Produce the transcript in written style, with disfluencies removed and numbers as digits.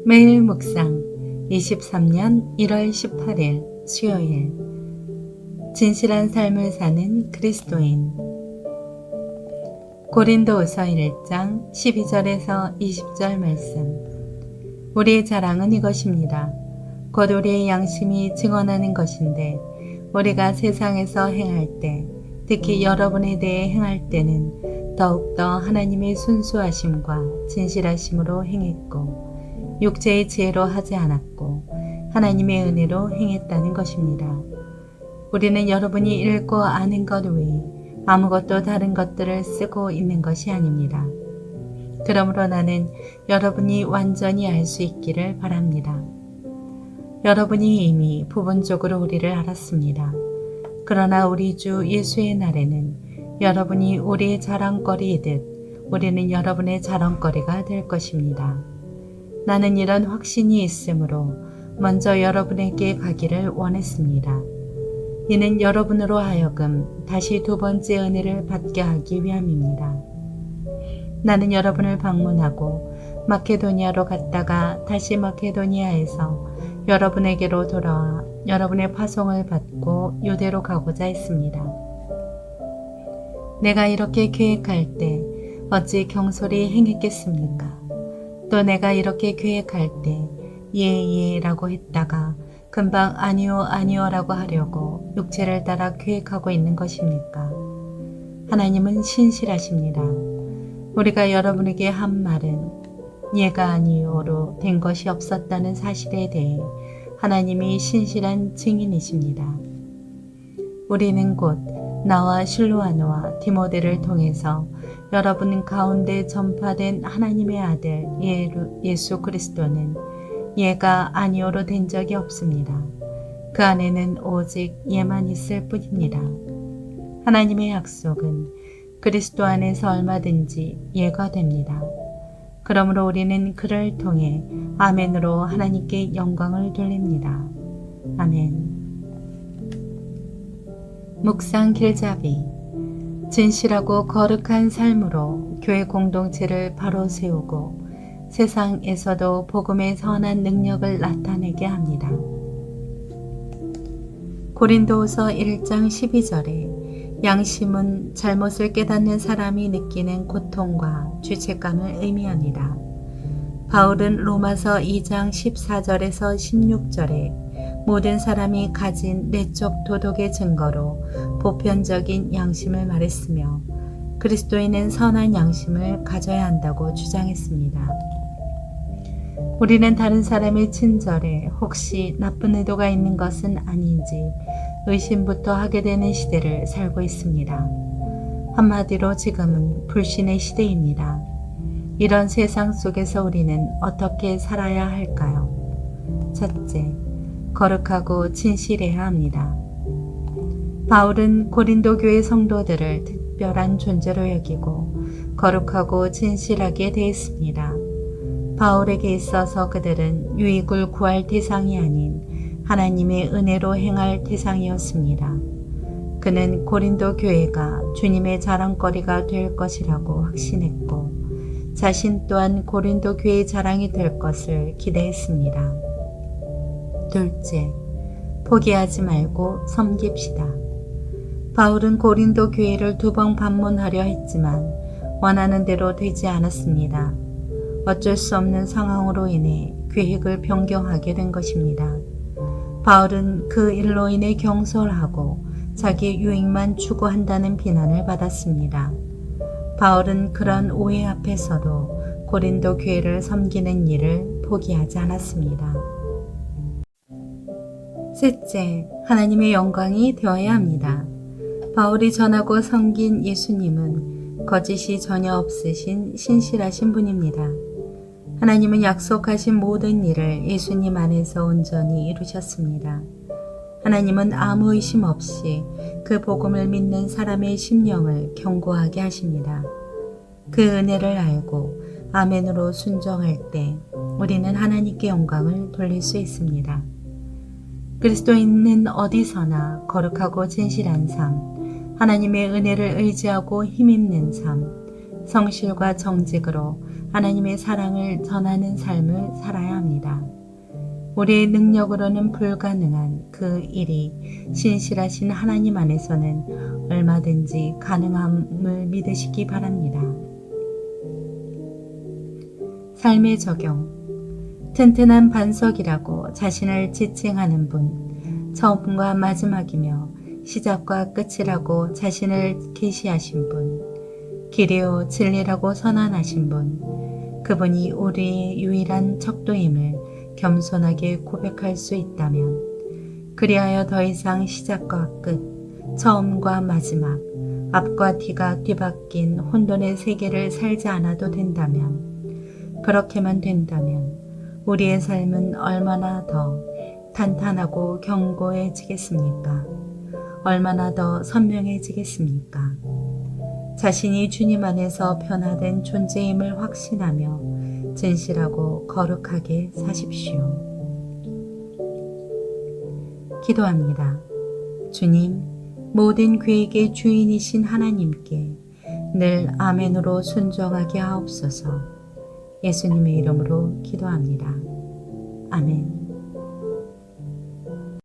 매일 묵상 23년 1월 18일 수요일 진실한 삶을 사는 그리스도인 고린도후서 1장 12절에서 20절 말씀. 우리의 자랑은 이것입니다. 곧 우리의 양심이 증언하는 것인데 우리가 세상에서 행할 때 특히 여러분에 대해 행할 때는 더욱더 하나님의 순수하심과 진실하심으로 행했고 육체의 지혜로 하지 않았고 하나님의 은혜로 행했다는 것입니다. 우리는 여러분이 읽고 아는 것 외에 아무것도 다른 것들을 쓰고 있는 것이 아닙니다. 그러므로 나는 여러분이 완전히 알 수 있기를 바랍니다. 여러분이 이미 부분적으로 우리를 알았습니다. 그러나 우리 주 예수의 날에는 여러분이 우리의 자랑거리이듯 우리는 여러분의 자랑거리가 될 것입니다. 나는 이런 확신이 있으므로 먼저 여러분에게 가기를 원했습니다. 이는 여러분으로 하여금 다시 두 번째 은혜를 받게 하기 위함입니다. 나는 여러분을 방문하고 마케도니아로 갔다가 다시 마케도니아에서 여러분에게로 돌아와 여러분의 파송을 받고 유대로 가고자 했습니다. 내가 이렇게 계획할 때 어찌 경솔히 행했겠습니까? 또 내가 이렇게 계획할 때 예라고 했다가 금방 아니요라고 하려고 육체를 따라 계획하고 있는 것입니까? 하나님은 신실하십니다. 우리가 여러분에게 한 말은 예가 아니요로 된 것이 없었다는 사실에 대해 하나님이 신실한 증인이십니다. 우리는 곧 나와 실로아노와 디모데를 통해서 여러분 가운데 전파된 하나님의 아들 예수 그리스도는 예가 아니오로 된 적이 없습니다. 그 안에는 오직 예만 있을 뿐입니다. 하나님의 약속은 그리스도 안에서 얼마든지 예가 됩니다. 그러므로 우리는 그를 통해 아멘으로 하나님께 영광을 돌립니다. 아멘. 묵상 길잡이. 진실하고 거룩한 삶으로 교회 공동체를 바로 세우고 세상에서도 복음의 선한 능력을 나타내게 합니다. 고린도후서 1장 12절에 양심은 잘못을 깨닫는 사람이 느끼는 고통과 죄책감을 의미합니다. 바울은 로마서 2장 14절에서 16절에 모든 사람이 가진 내적 도덕의 증거로 보편적인 양심을 말했으며 그리스도인은 선한 양심을 가져야 한다고 주장했습니다. 우리는 다른 사람의 친절에 혹시 나쁜 의도가 있는 것은 아닌지 의심부터 하게 되는 시대를 살고 있습니다. 한마디로 지금은 불신의 시대입니다. 이런 세상 속에서 우리는 어떻게 살아야 할까요? 첫째, 거룩하고 진실해야 합니다. 바울은 고린도 교회 성도들을 특별한 존재로 여기고 거룩하고 진실하게 대했습니다. 바울에게 있어서 그들은 유익을 구할 대상이 아닌 하나님의 은혜로 행할 대상이었습니다. 그는 고린도 교회가 주님의 자랑거리가 될 것이라고 확신했고 자신 또한 고린도 교회의 자랑이 될 것을 기대했습니다. 둘째, 포기하지 말고 섬깁시다. 바울은 고린도 교회를 2번 방문하려 했지만 원하는 대로 되지 않았습니다. 어쩔 수 없는 상황으로 인해 계획을 변경하게 된 것입니다. 바울은 그 일로 인해 경솔하고 자기 유익만 추구한다는 비난을 받았습니다. 바울은 그런 오해 앞에서도 고린도 교회를 섬기는 일을 포기하지 않았습니다. 셋째, 하나님의 영광이 되어야 합니다. 바울이 전하고 섬긴 예수님은 거짓이 전혀 없으신 신실하신 분입니다. 하나님은 약속하신 모든 일을 예수님 안에서 온전히 이루셨습니다. 하나님은 아무 의심 없이 그 복음을 믿는 사람의 심령을 견고하게 하십니다. 그 은혜를 알고 아멘으로 순종할 때 우리는 하나님께 영광을 돌릴 수 있습니다. 그리스도인은 어디서나 거룩하고 진실한 삶, 하나님의 은혜를 의지하고 힘있는 삶, 성실과 정직으로 하나님의 사랑을 전하는 삶을 살아야 합니다. 우리의 능력으로는 불가능한 그 일이 신실하신 하나님 안에서는 얼마든지 가능함을 믿으시기 바랍니다. 삶의 적용. 튼튼한 반석이라고 자신을 지칭하는 분, 처음과 마지막이며 시작과 끝이라고 자신을 계시하신 분, 길이요 진리라고 선언하신 분, 그분이 우리의 유일한 척도임을 겸손하게 고백할 수 있다면, 그리하여 더 이상 시작과 끝, 처음과 마지막, 앞과 뒤가 뒤바뀐 혼돈의 세계를 살지 않아도 된다면, 그렇게만 된다면 우리의 삶은 얼마나 더 탄탄하고 견고해지겠습니까? 얼마나 더 선명해지겠습니까? 자신이 주님 안에서 변화된 존재임을 확신하며 진실하고 거룩하게 사십시오. 기도합니다. 주님, 모든 계획의 주인이신 하나님께 늘 아멘으로 순종하게 하옵소서. 예수님의 이름으로 기도합니다. 아멘.